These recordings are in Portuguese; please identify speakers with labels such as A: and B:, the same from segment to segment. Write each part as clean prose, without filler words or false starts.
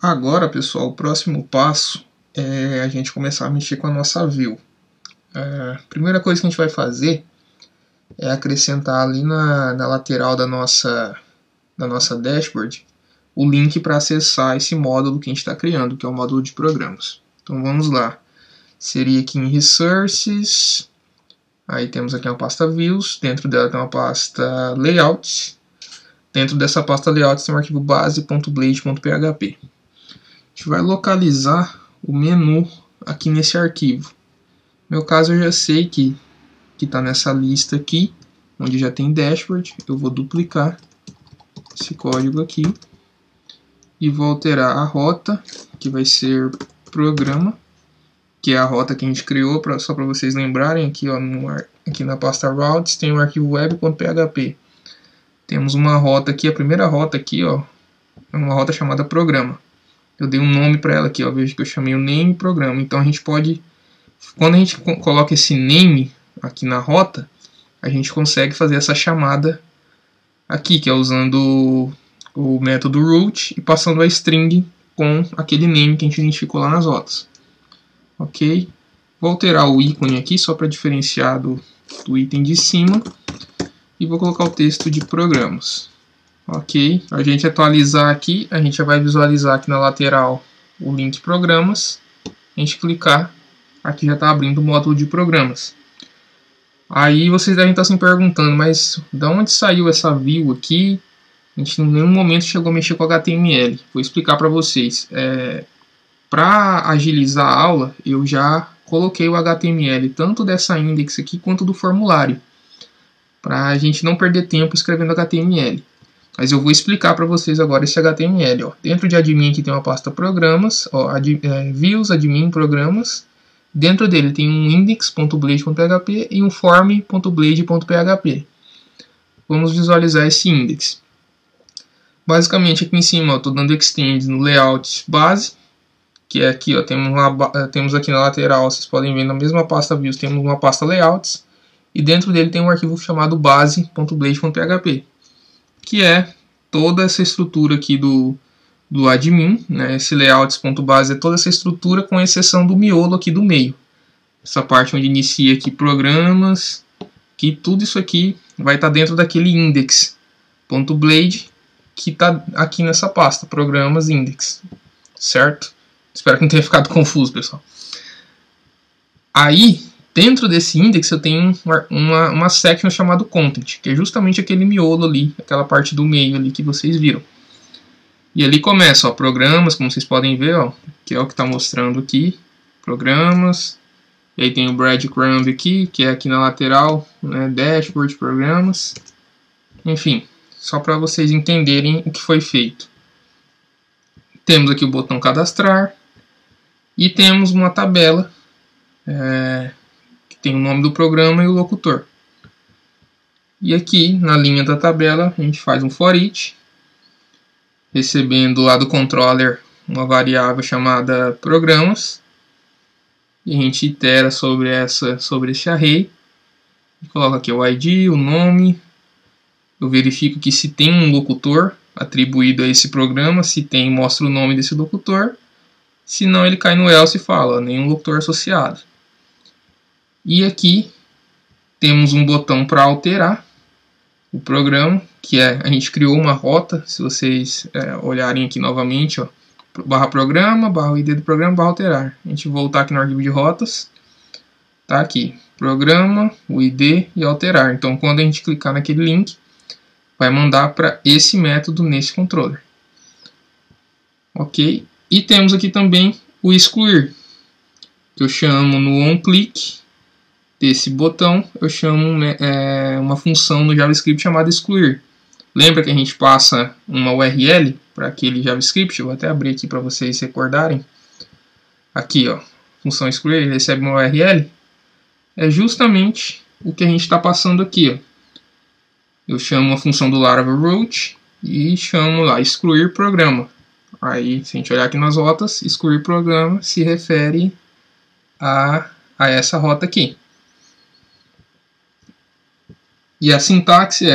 A: Agora, pessoal, o próximo passo é a gente começar a mexer com a nossa view. A primeira coisa que a gente vai fazer é acrescentar ali na lateral da nossa dashboard o link para acessar esse módulo que a gente está criando, que é o módulo de programas. Então vamos lá. Seria aqui em Resources, aí temos aqui uma pasta Views, dentro dela tem uma pasta Layouts. Dentro dessa pasta Layouts tem um arquivo base.blade.php. A gente vai localizar o menu aqui nesse arquivo. No meu caso eu já sei que está nessa lista aqui, onde já tem dashboard. Eu vou duplicar esse código aqui e vou alterar a rota, que vai ser programa, que é a rota que a gente criou, só para vocês lembrarem. Aqui, ó, aqui na pasta routes tem o arquivo web.php. Temos uma rota aqui, a primeira rota aqui, ó, é uma rota chamada programa. Eu dei um nome para ela aqui, ó, veja que eu chamei o name programa. Então a gente pode, quando a gente coloca esse name aqui na rota, a gente consegue fazer essa chamada aqui, que é usando o método root e passando a string com aquele name que a gente identificou lá nas rotas. Ok? Vou alterar o ícone aqui só para diferenciar do item de cima e vou colocar o texto de programas. Ok, a gente atualizar aqui, a gente já vai visualizar aqui na lateral o link programas. A gente clicar, aqui já está abrindo o módulo de programas. Aí vocês devem estar se perguntando, mas de onde saiu essa view aqui? A gente em nenhum momento chegou a mexer com HTML. Vou explicar para vocês. Para agilizar a aula, eu já coloquei o HTML tanto dessa index aqui quanto do formulário, para a gente não perder tempo escrevendo HTML. Mas eu vou explicar para vocês agora esse HTML. Ó. Dentro de admin aqui tem uma pasta programas, ó, views, admin, programas. Dentro dele tem um index.blade.php e um form.blade.php. Vamos visualizar esse index. Basicamente aqui em cima eu estou dando extend no layout base, que é aqui, ó, temos aqui na lateral, vocês podem ver na mesma pasta views, temos uma pasta layouts. E dentro dele tem um arquivo chamado base.blade.php. Que é toda essa estrutura aqui do admin, né? Esse layouts.base é toda essa estrutura, com exceção do miolo aqui do meio. Essa parte onde inicia aqui programas, que tudo isso aqui vai estar dentro daquele index.blade que está aqui nessa pasta, programas index, certo? Espero que não tenha ficado confuso, pessoal. Aí, dentro desse index eu tenho uma section chamada content, que é justamente aquele miolo ali, aquela parte do meio ali que vocês viram. E ali começa, ó, programas, como vocês podem ver, ó, que é o que está mostrando aqui, programas. E aí tem o breadcrumb aqui, que é aqui na lateral, né, dashboard, programas. Enfim, só para vocês entenderem o que foi feito. Temos aqui o botão cadastrar e temos uma tabela tem o nome do programa e o locutor. E aqui, na linha da tabela, a gente faz um for each, recebendo lá do controller uma variável chamada programas. E a gente itera sobre esse array. E coloca aqui o ID, o nome. Eu verifico que se tem um locutor atribuído a esse programa. Se tem, mostra o nome desse locutor. Se não, ele cai no else e fala, nenhum locutor associado. E aqui temos um botão para alterar o programa, que a gente criou uma rota. Se vocês olharem aqui novamente, ó, barra programa, barra ID do programa, barra alterar. A gente voltar aqui no arquivo de rotas, tá aqui, programa, o ID e alterar. Então quando a gente clicar naquele link, vai mandar para esse método nesse controller. Ok? E temos aqui também o excluir, que eu chamo no onClick. Desse botão eu chamo uma função no JavaScript chamada excluir. Lembra que a gente passa uma URL para aquele JavaScript? Eu vou até abrir aqui para vocês recordarem. Aqui, ó, função excluir, ele recebe uma URL. É justamente o que a gente está passando aqui, ó. Eu chamo a função do Laravel root e chamo lá excluir programa. Aí, se a gente olhar aqui nas rotas, excluir programa se refere a essa rota aqui. E a sintaxe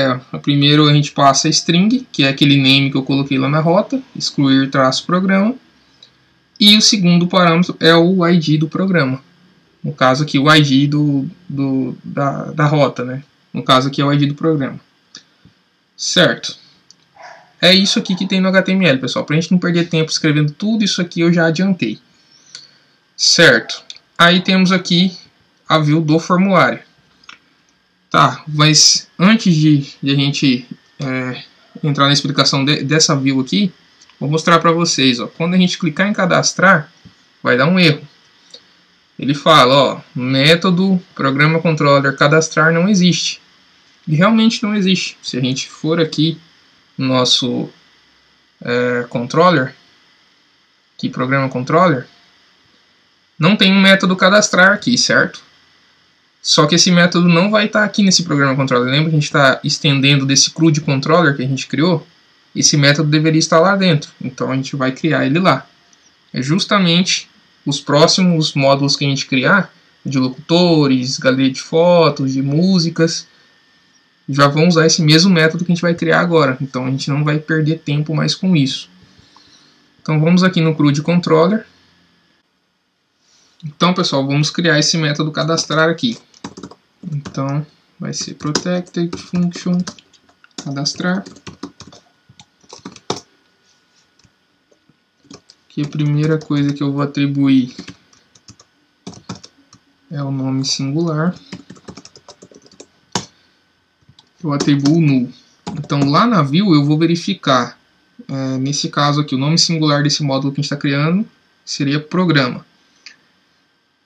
A: primeiro a gente passa a string, que é aquele name que eu coloquei lá na rota, excluir traço programa. E o segundo parâmetro é o ID do programa. No caso aqui, o ID da rota, né? No caso aqui é o ID do programa. Certo. É isso aqui que tem no HTML, pessoal. Para a gente não perder tempo escrevendo tudo isso aqui, eu já adiantei. Certo. Aí temos aqui a view do formulário. Tá, mas antes de a gente entrar na explicação dessa view aqui, vou mostrar para vocês. Ó, quando a gente clicar em cadastrar, vai dar um erro. Ele fala, ó, método programa controller cadastrar não existe. E realmente não existe. Se a gente for aqui no nosso controller, aqui programa controller, não tem um método cadastrar aqui, certo? Só que esse método não vai estar aqui nesse programa controller. Lembra que a gente está estendendo desse CRUD controller que a gente criou? Esse método deveria estar lá dentro. Então a gente vai criar ele lá. É justamente os próximos módulos que a gente criar, de locutores, galeria de fotos, de músicas, já vão usar esse mesmo método que a gente vai criar agora. Então a gente não vai perder tempo mais com isso. Então vamos aqui no CRUD controller. Então, pessoal, vamos criar esse método cadastrar aqui. Então vai ser protected function cadastrar. Aqui a primeira coisa que eu vou atribuir é o nome singular. Eu atribuo null. Então lá na view eu vou verificar, nesse caso aqui, o nome singular desse módulo que a gente está criando seria programa.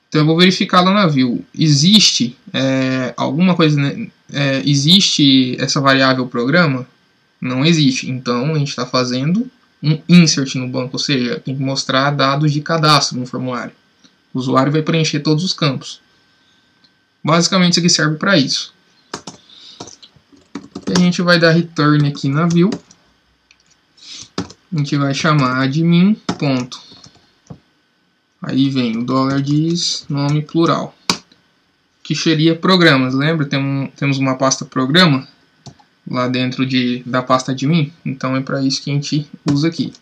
A: Então eu vou verificar lá na view, existe alguma coisa, existe essa variável programa? Não existe, então a gente está fazendo um insert no banco, ou seja, tem que mostrar dados de cadastro no formulário. O usuário vai preencher todos os campos. Basicamente isso aqui serve para isso. E a gente vai dar return aqui na view. A gente vai chamar admin. Aí vem o $diz nome plural, que seria programas. Lembra? Temos uma pasta programa lá dentro da pasta admin. Então é para isso que a gente usa aqui.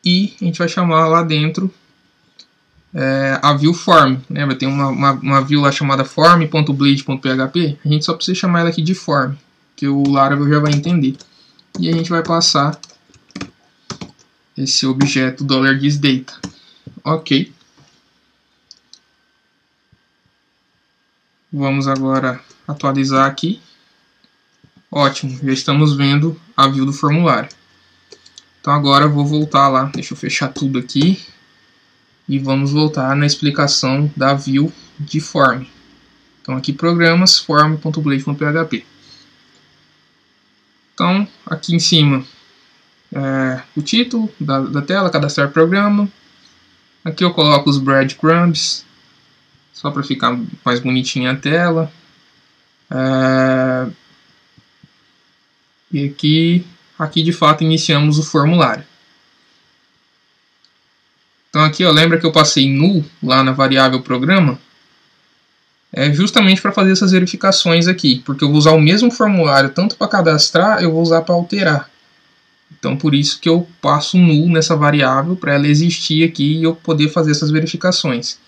A: E a gente vai chamar lá dentro a view form. Lembra? Tem uma view lá chamada form.bleed.php. A gente só precisa chamar ela aqui de form, que o Laravel já vai entender. E a gente vai passar esse objeto $Data. Ok. Vamos agora atualizar aqui. Ótimo, já estamos vendo a view do formulário. Então agora eu vou voltar lá, deixa eu fechar tudo aqui. E vamos voltar na explicação da view de form. Então aqui programas, form.blade.php. Então aqui em cima o título da tela, cadastrar programa. Aqui eu coloco os breadcrumbs, só para ficar mais bonitinha a tela. E aqui de fato iniciamos o formulário. Então aqui, ó, lembra que eu passei null lá na variável programa? É justamente para fazer essas verificações aqui, porque eu vou usar o mesmo formulário tanto para cadastrar, eu vou usar para alterar. Então por isso que eu passo null nessa variável, para ela existir aqui e eu poder fazer essas verificações.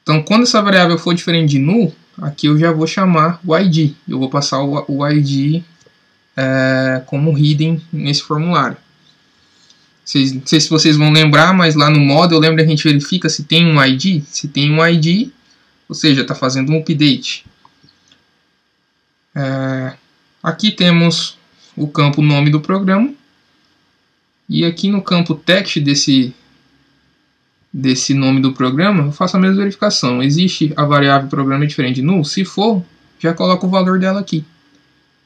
A: Então quando essa variável for diferente de null, aqui eu já vou chamar o ID. Eu vou passar o ID como hidden nesse formulário. Não sei se vocês vão lembrar, mas lá no model, lembra que a gente verifica se tem um ID? Se tem um ID, ou seja, está fazendo um update. Aqui temos o campo nome do programa. E aqui no campo text desse nome do programa, eu faço a mesma verificação. Existe a variável programa diferente de null? Se for, já coloco o valor dela aqui,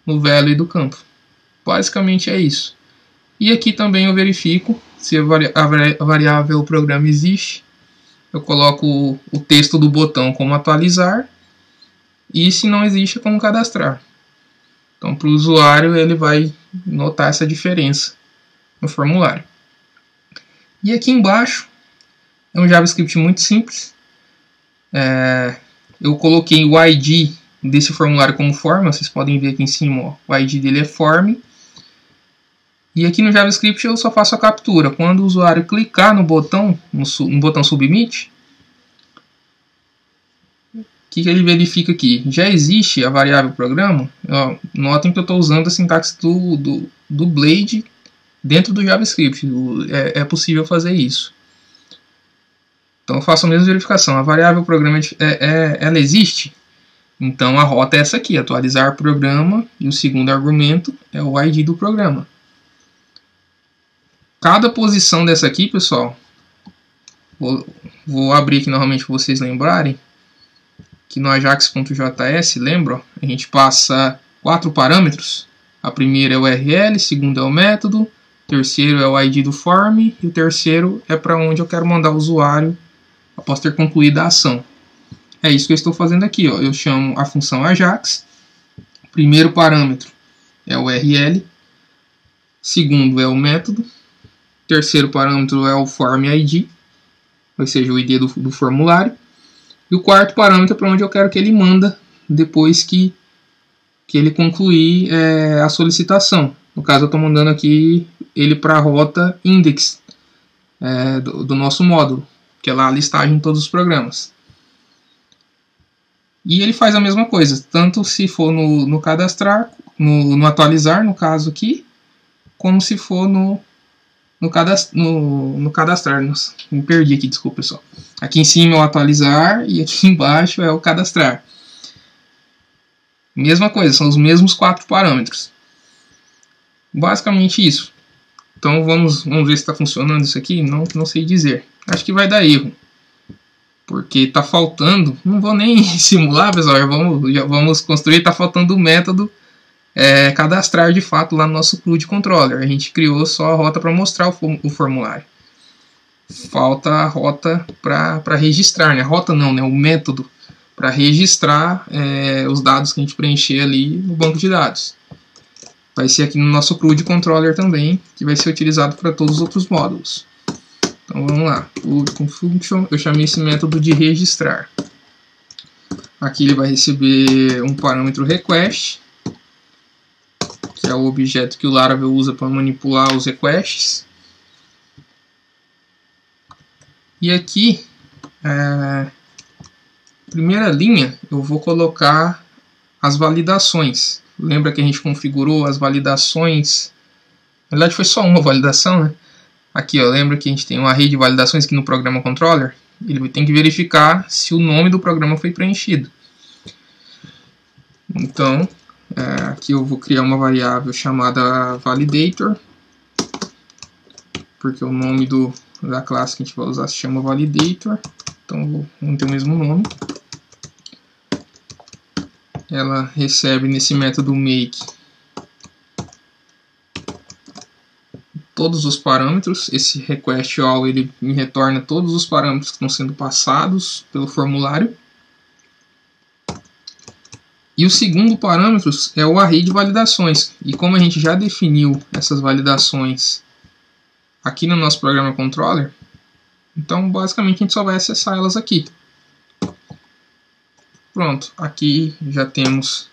A: no value do campo. Basicamente é isso. E aqui também eu verifico se a variável programa existe. Eu coloco o texto do botão como atualizar. E se não existe, é como cadastrar. Então para o usuário ele vai notar essa diferença no formulário. E aqui embaixo é um JavaScript muito simples. Eu coloquei o ID desse formulário como forma. Vocês podem ver aqui em cima, ó, o ID dele é form. E aqui no JavaScript eu só faço a captura. Quando o usuário clicar no botão Submit, o que ele verifica aqui? Já existe a variável programa. Ó, notem que eu estou usando a sintaxe do Blade dentro do JavaScript. É possível fazer isso. Então eu faço a mesma verificação. A variável programa ela existe? Então a rota é essa aqui, atualizar programa, e o segundo argumento é o ID do programa. Cada posição dessa aqui, pessoal, vou abrir aqui novamente para vocês lembrarem, que no ajax.js, lembra? A gente passa 4 parâmetros. A primeira é o URL, a segunda é o método, o terceiro é o ID do form, e o terceiro é para onde eu quero mandar o usuário após ter concluído a ação. É isso que eu estou fazendo aqui. Ó. Eu chamo a função Ajax. O primeiro parâmetro é o URL. Segundo é o método. Terceiro parâmetro é o form ID, ou seja, o ID do formulário. E o quarto parâmetro é para onde eu quero que ele manda depois que ele concluir a solicitação. No caso, eu estou mandando aqui ele para a rota index do nosso módulo, que é lá a listagem de todos os programas. E ele faz a mesma coisa, tanto se for no cadastrar, no atualizar, no caso aqui, como se for no cadastrar. Nossa, me perdi aqui, desculpa, pessoal. Aqui em cima é o atualizar e aqui embaixo é o cadastrar. Mesma coisa, são os mesmos 4 parâmetros. Basicamente isso. Então vamos ver se está funcionando isso aqui. Não sei dizer. Acho que vai dar erro. Porque está faltando, não vou nem simular, pessoal, já vamos construir, está faltando o método cadastrar de fato lá no nosso CRUD controller. A gente criou só a rota para mostrar o formulário. Falta a rota para registrar, né? A rota não, né? O método para registrar os dados que a gente preencher ali no banco de dados. Vai ser aqui no nosso CRUD controller também, que vai ser utilizado para todos os outros módulos. Então vamos lá, com function, eu chamei esse método de registrar. Aqui ele vai receber um parâmetro request, que é o objeto que o Laravel usa para manipular os requests. E aqui, primeira linha, eu vou colocar as validações. Lembra que a gente configurou as validações? Na verdade foi só uma validação, né? Aqui, ó, lembra que a gente tem um array de validações aqui no programa controller? Ele tem que verificar se o nome do programa foi preenchido. Então, aqui eu vou criar uma variável chamada validator, porque o nome da classe que a gente vai usar se chama validator. Então, vamos ter o mesmo nome. Ela recebe nesse método make todos os parâmetros. Esse request all ele me retorna todos os parâmetros que estão sendo passados pelo formulário. E o segundo parâmetro é o array de validações. E como a gente já definiu essas validações aqui no nosso programa controller, então basicamente a gente só vai acessar elas aqui. Pronto, aqui já temos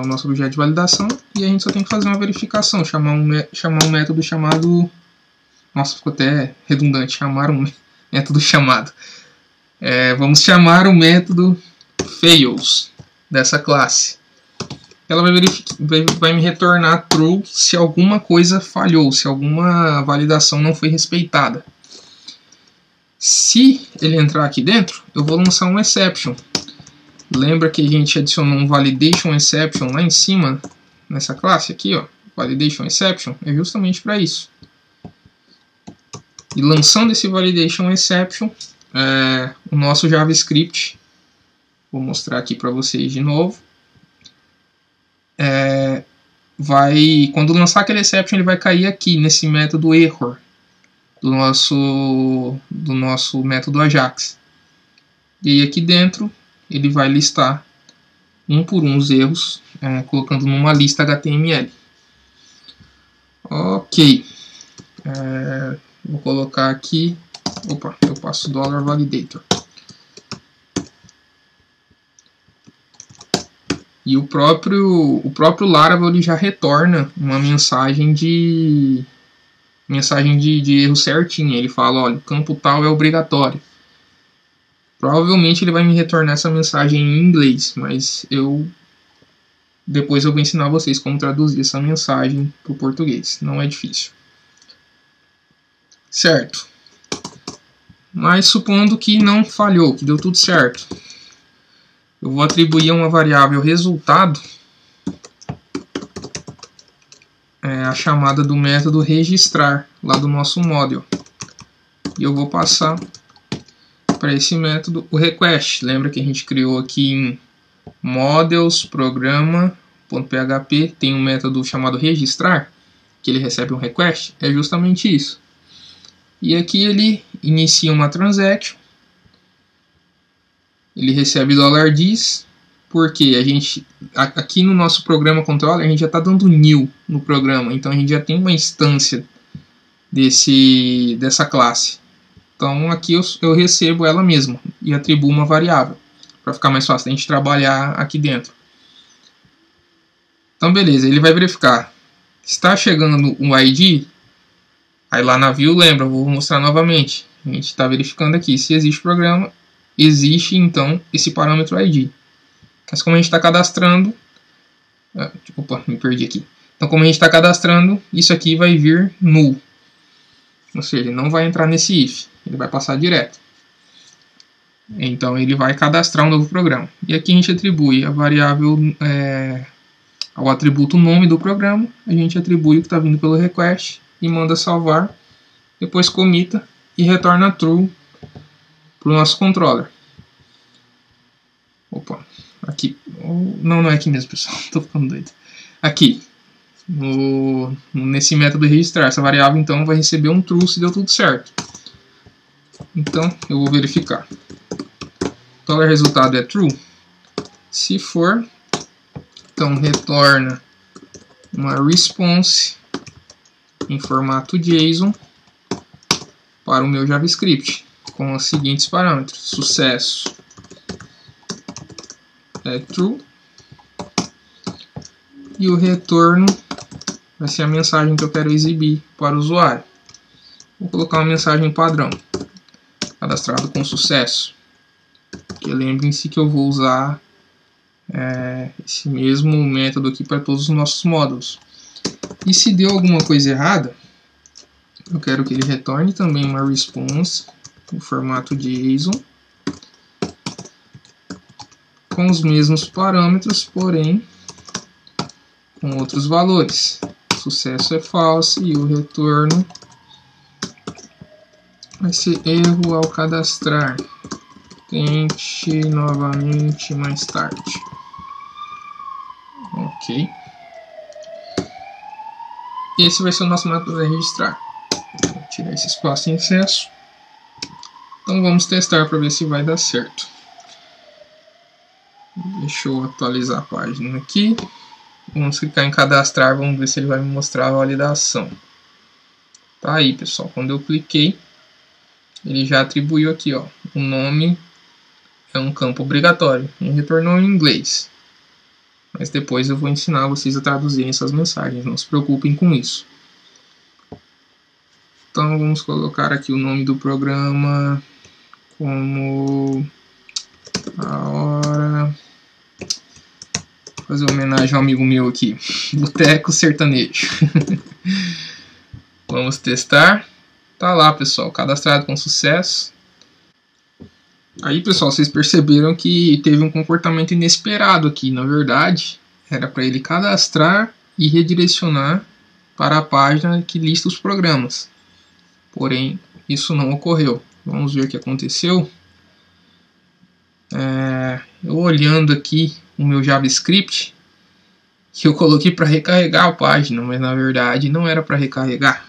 A: o nosso objeto de validação e a gente só tem que fazer uma verificação, chamar um método chamado... Nossa, ficou até redundante, chamar um método chamado. Vamos chamar o método fails dessa classe. Ela vai me retornar true se alguma coisa falhou, se alguma validação não foi respeitada. Se ele entrar aqui dentro, eu vou lançar um exception. Lembra que a gente adicionou um validation exception lá em cima, nessa classe aqui, ó, validation exception, é justamente para isso. E lançando esse validation exception, o nosso JavaScript, vou mostrar aqui para vocês de novo, quando lançar aquele exception, ele vai cair aqui nesse método error do nosso método Ajax. E aqui dentro ele vai listar um por um os erros, colocando numa lista HTML. Ok. Vou colocar aqui. Opa, eu passo $validator. E o próprio Laravel ele já retorna uma mensagem de erro certinho. Ele fala, olha, o campo tal é obrigatório. Provavelmente ele vai me retornar essa mensagem em inglês, mas depois eu vou ensinar vocês como traduzir essa mensagem para o português. Não é difícil. Certo. Mas supondo que não falhou, que deu tudo certo. Eu vou atribuir a uma variável resultado a chamada do método registrar, lá do nosso model. E eu vou passar para esse método o request. Lembra que a gente criou aqui em models, programa.php, tem um método chamado registrar, que ele recebe um request? É justamente isso. E aqui ele inicia uma transaction, ele recebe $dis, porque a gente, aqui no nosso programa controller, a gente já está dando new no programa, então a gente já tem uma instância dessa classe. Então aqui eu recebo ela mesma e atribuo uma variável, para ficar mais fácil a gente trabalhar aqui dentro. Então beleza, ele vai verificar. Está chegando um ID, aí lá na view, lembra, eu vou mostrar novamente. A gente está verificando aqui se existe programa, existe então esse parâmetro ID. Mas como a gente está cadastrando, opa, me perdi aqui. Então como a gente está cadastrando, isso aqui vai vir null. Ou seja, ele não vai entrar nesse if, ele vai passar direto. Então ele vai cadastrar um novo programa. E aqui a gente atribui a variável, ao atributo nome do programa, a gente atribui o que está vindo pelo request e manda salvar, depois comita e retorna true para o nosso controller. Opa, aqui, não é aqui mesmo, pessoal, estou ficando doido. Aqui, nesse método registrar, essa variável então vai receber um true se deu tudo certo. Então eu vou verificar. O resultado é true. Se for, então retorna uma response em formato JSON para o meu JavaScript com os seguintes parâmetros: sucesso é true e o retorno vai ser a mensagem que eu quero exibir para o usuário. Vou colocar uma mensagem padrão, cadastrado com sucesso. Porque lembrem-se que eu vou usar esse mesmo método aqui para todos os nossos módulos. E se deu alguma coisa errada, eu quero que ele retorne também uma response no formato JSON com os mesmos parâmetros, porém com outros valores. Sucesso é false e o retorno vai ser erro ao cadastrar. Tente novamente mais tarde. Ok. Esse vai ser o nosso método de registrar. Vou tirar esse espaço em excesso. Então vamos testar para ver se vai dar certo. Deixa eu atualizar a página aqui. Vamos clicar em cadastrar, vamos ver se ele vai me mostrar a validação. Tá aí, pessoal. Quando eu cliquei, ele já atribuiu aqui, ó, o nome é um campo obrigatório. E retornou em inglês. Mas depois eu vou ensinar vocês a traduzirem essas mensagens. Não se preocupem com isso. Então vamos colocar aqui o nome do programa como a hora. Fazer uma homenagem ao amigo meu aqui, Boteco Sertanejo. Vamos testar. Tá lá, pessoal, cadastrado com sucesso. Aí, pessoal, vocês perceberam que teve um comportamento inesperado aqui. Na verdade, era para ele cadastrar e redirecionar para a página que lista os programas. Porém, isso não ocorreu. Vamos ver o que aconteceu. Eu olhando aqui o meu JavaScript, que eu coloquei para recarregar a página, mas na verdade não era para recarregar.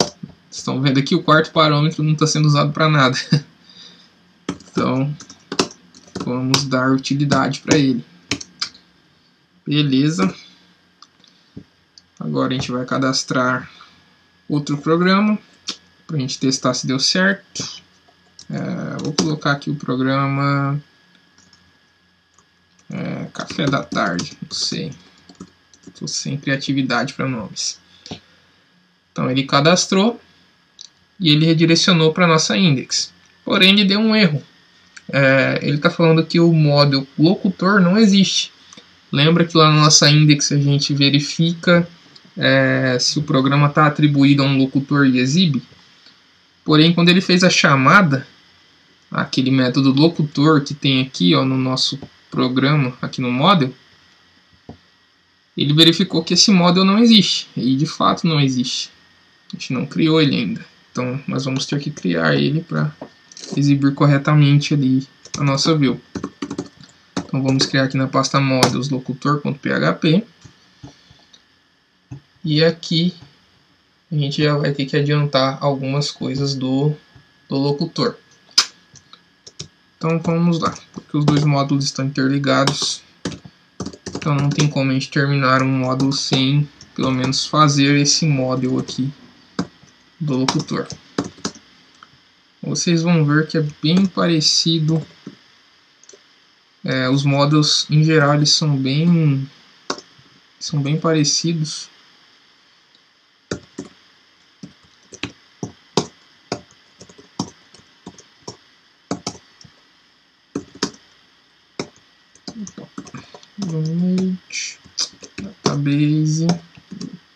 A: Vocês estão vendo aqui, o quarto parâmetro não está sendo usado para nada. Então, vamos dar utilidade para ele. Beleza. Agora a gente vai cadastrar outro programa para a gente testar se deu certo. Vou colocar aqui o programa Café da tarde, não sei. Estou sem criatividade para nomes. Então ele cadastrou e ele redirecionou para nossa index. Porém ele deu um erro. Ele está falando que o model locutor não existe. Lembra que lá na nossa index a gente verifica se o programa está atribuído a um locutor e exibe? Porém, quando ele fez a chamada, aquele método locutor que tem aqui no nosso programa, aqui no model, ele verificou que esse model não existe. E de fato não existe. A gente não criou ele ainda. Então nós vamos ter que criar ele para exibir corretamente ali a nossa view. Então vamos criar aqui na pasta models locutor.php. E aqui a gente já vai ter que adiantar algumas coisas do locutor. Então vamos lá, porque os dois módulos estão interligados. Então não tem como a gente terminar um módulo sem pelo menos fazer esse model aqui do locutor. Vocês vão ver que é bem parecido. Os modelos em geral eles são bem parecidos. Image, database,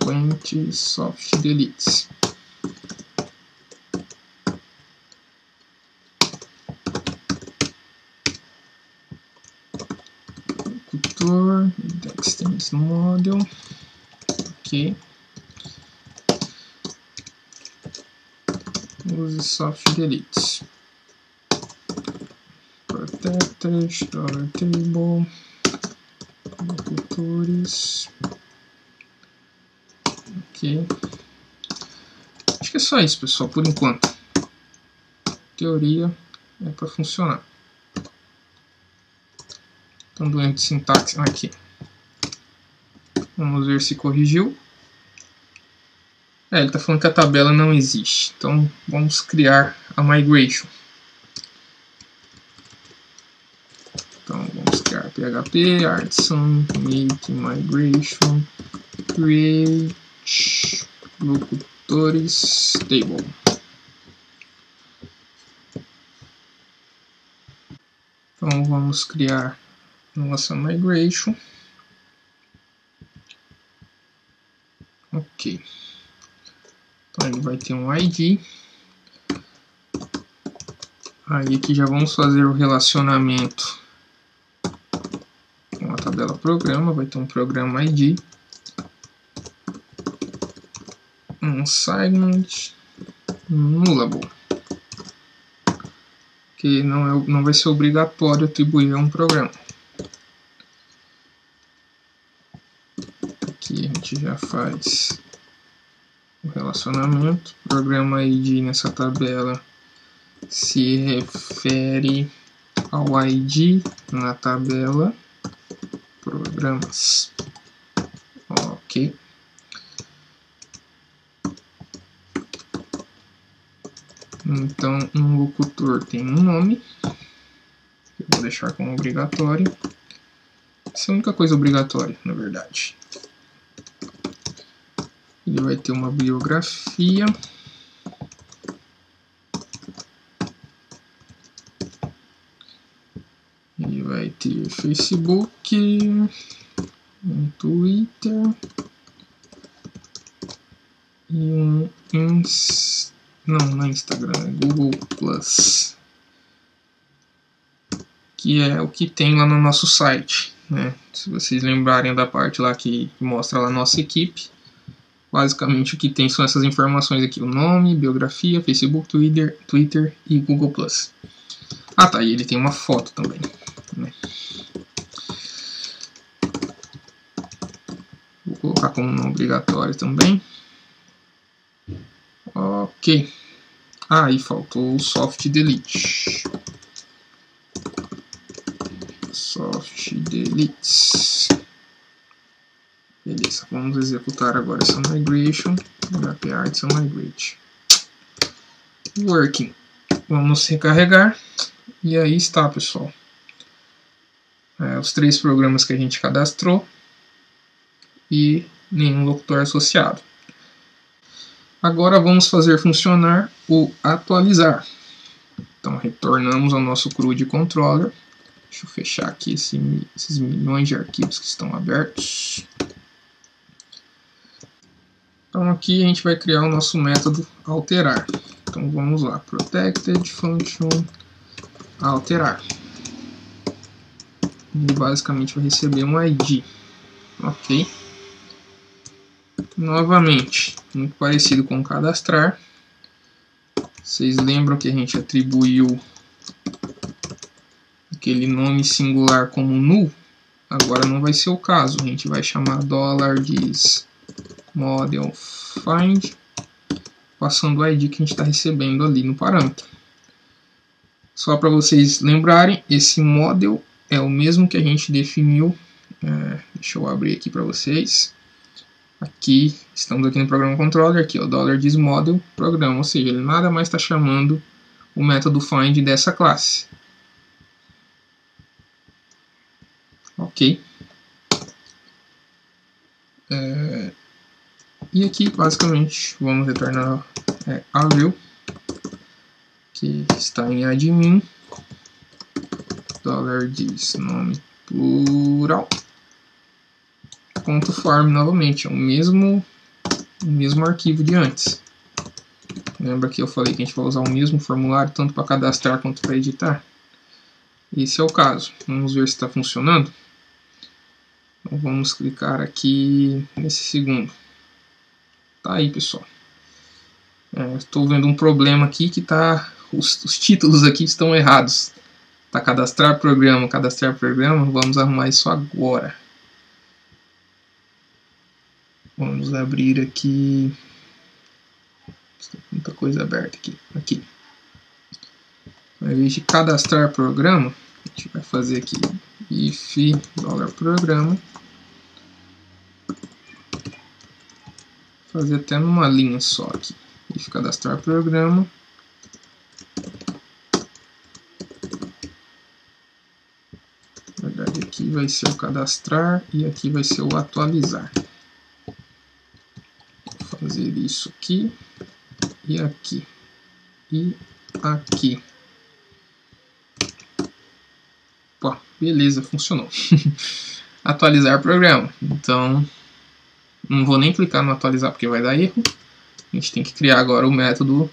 A: frequent, soft deletes. Locutor, extends model, ok. Use soft deletes. Protected, table. Locutores. Ok. Acho que é só isso, pessoal, por enquanto. Teoria é para funcionar. Então, do erro de sintaxe aqui. Vamos ver se corrigiu. Ele está falando que a tabela não existe. Então, vamos criar a migration. Então, vamos criar PHP, artisan, make migration, create locutores table. Então, vamos criar nossa migration. Ok. Então, ele vai ter um ID. Aí, aqui já vamos fazer o relacionamento com a tabela programa. Vai ter um programa ID. Um assignment nullable. Que não vai ser obrigatório atribuir a um programa. Aqui a gente já faz o relacionamento. Programa ID nessa tabela se refere ao ID na tabela programas. Ok. Então, um locutor tem um nome, que eu vou deixar como obrigatório. Essa é a única coisa obrigatória, na verdade. Ele vai ter uma biografia. Ele vai ter Facebook, um Twitter e um não é Instagram, é Google Plus, que é o que tem lá no nosso site, né? Se vocês lembrarem da parte lá que mostra lá a nossa equipe, basicamente o que tem são essas informações aqui: o nome, biografia, Facebook, Twitter e Google Plus. Ah tá, e ele tem uma foto também, né? Vou colocar como não obrigatório também. Ok. E faltou o soft delete. Soft deletes. Beleza, vamos executar agora essa migration. PHP artisan migrate. Working. Vamos recarregar. E aí está, pessoal. os 3 programas que a gente cadastrou e nenhum locutor associado. Agora vamos fazer funcionar o atualizar. Então retornamos ao nosso CRUD controller. Deixa eu fechar aqui esses milhões de arquivos que estão abertos. Então aqui a gente vai criar o nosso método alterar. Então vamos lá, protected function alterar. Ele basicamente vai receber um ID. Ok. Novamente, muito parecido com cadastrar. Vocês lembram que a gente atribuiu aquele nome singular como null? Agora não vai ser o caso. A gente vai chamar $model_find, passando o ID que a gente está recebendo ali no parâmetro. Só para vocês lembrarem, esse model é o mesmo que a gente definiu. Deixa eu abrir aqui para vocês. Aqui, estamos aqui no programa controller, aqui o $model programa, ou seja, ele nada mais está chamando o método find dessa classe. Ok. E aqui, basicamente, vamos retornar a view, que está em admin, $nome plural, .form novamente, é o mesmo arquivo de antes. Lembra que eu falei que a gente vai usar o mesmo formulário tanto para cadastrar quanto para editar? Esse é o caso. Vamos ver se está funcionando. Então vamos clicar aqui nesse segundo. Tá aí, pessoal. Estou vendo um problema aqui que tá, os títulos aqui estão errados. Tá cadastrar programa. Vamos arrumar isso agora. Vamos abrir aqui. Tem muita coisa aberta aqui. Ao invés de cadastrar programa, a gente vai fazer aqui if $programa. Fazer até numa linha só aqui. If cadastrar programa. Na verdade, aqui vai ser o cadastrar e aqui vai ser o atualizar. Vou fazer isso aqui e aqui e aqui. Pô, beleza, funcionou. Atualizar programa. Então, não vou nem clicar no atualizar porque vai dar erro. A gente tem que criar agora o método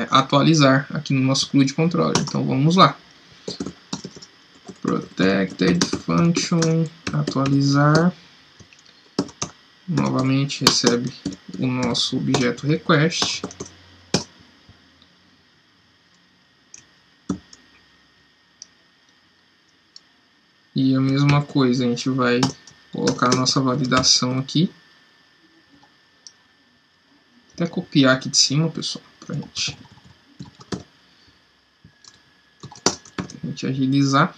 A: atualizar aqui no nosso CRUD controller. Então vamos lá. Protected function atualizar. Novamente recebe o nosso objeto request. E a mesma coisa, a gente vai colocar a nossa validação aqui. Até copiar aqui de cima, pessoal, para a gente agilizar.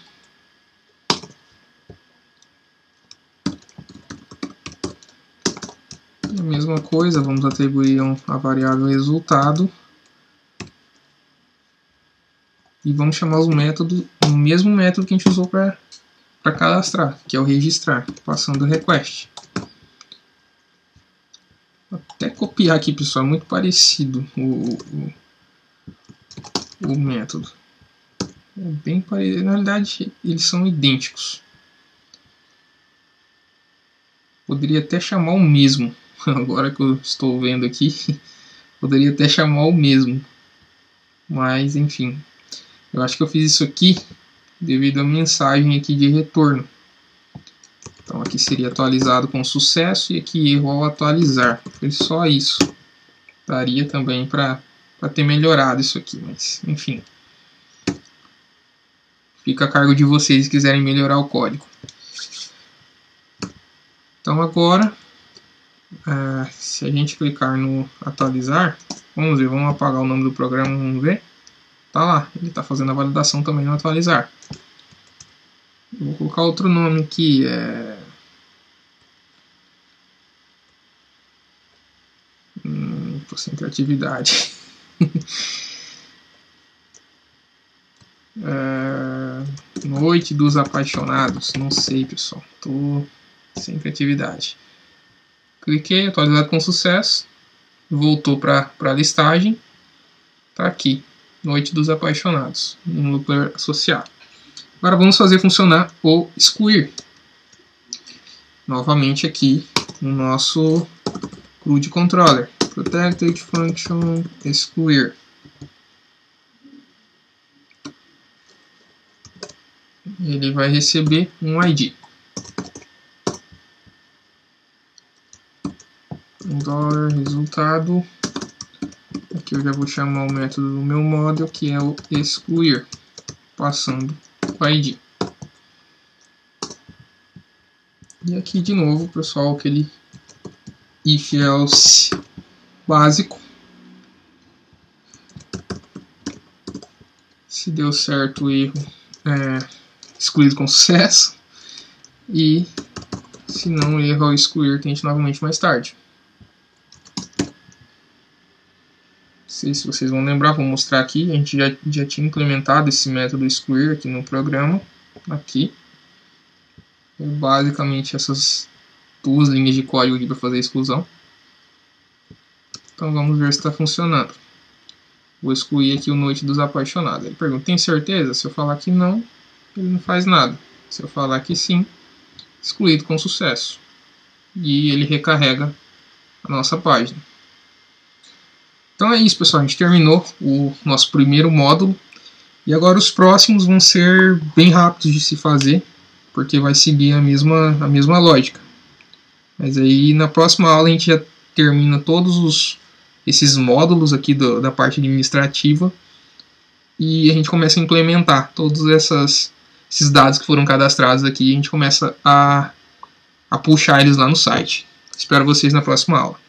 A: E a mesma coisa, vamos atribuir a variável resultado. E vamos chamar o mesmo método que a gente usou para cadastrar, que é o registrar, passando o request. Vou até copiar aqui, pessoal, é muito parecido o método. É bem parecido, na realidade eles são idênticos. Poderia até chamar o mesmo, agora que eu estou vendo aqui, poderia até chamar o mesmo. Mas enfim, eu acho que eu fiz isso aqui devido à mensagem aqui de retorno. Então aqui seria atualizado com sucesso e aqui erro ao atualizar. Foi só isso. Daria também para ter melhorado isso aqui, mas enfim. Fica a cargo de vocês se quiserem melhorar o código. Então agora, se a gente clicar no atualizar, vamos ver, vamos apagar o nome do programa, vamos ver. Tá lá, ele está fazendo a validação também no atualizar. Eu vou colocar outro nome aqui, tô sem criatividade. Noite dos Apaixonados. Não sei, pessoal. Tô sem criatividade. Cliquei, atualizado com sucesso. Voltou para a listagem. Tá aqui. Noite dos Apaixonados. Um loop associado. Agora vamos fazer funcionar o excluir. Novamente aqui no nosso CRUD controller. Protected function excluir. Ele vai receber um ID. $resultado. Aqui eu já vou chamar o método do meu model, que é o excluir, passando o ID. E aqui de novo, pessoal, aquele if else básico. Se deu certo o erro, excluído com sucesso. E se não, erro ao excluir, tente novamente mais tarde. Não sei se vocês vão lembrar, vou mostrar aqui. A gente já tinha implementado esse método excluir aqui no programa. Aqui. Basicamente essas duas linhas de código aqui para fazer a exclusão. Então vamos ver se está funcionando. Vou excluir aqui o Noite dos Apaixonados. Ele pergunta, tem certeza? Se eu falar que não, ele não faz nada. Se eu falar que sim, excluído com sucesso. E ele recarrega a nossa página. Então é isso, pessoal. A gente terminou o nosso primeiro módulo. E agora os próximos vão ser bem rápidos de se fazer, porque vai seguir a mesma lógica. Mas aí na próxima aula a gente já termina todos esses módulos aqui da parte administrativa e a gente começa a implementar todos esses dados que foram cadastrados aqui e a gente começa a puxar eles lá no site. Espero vocês na próxima aula.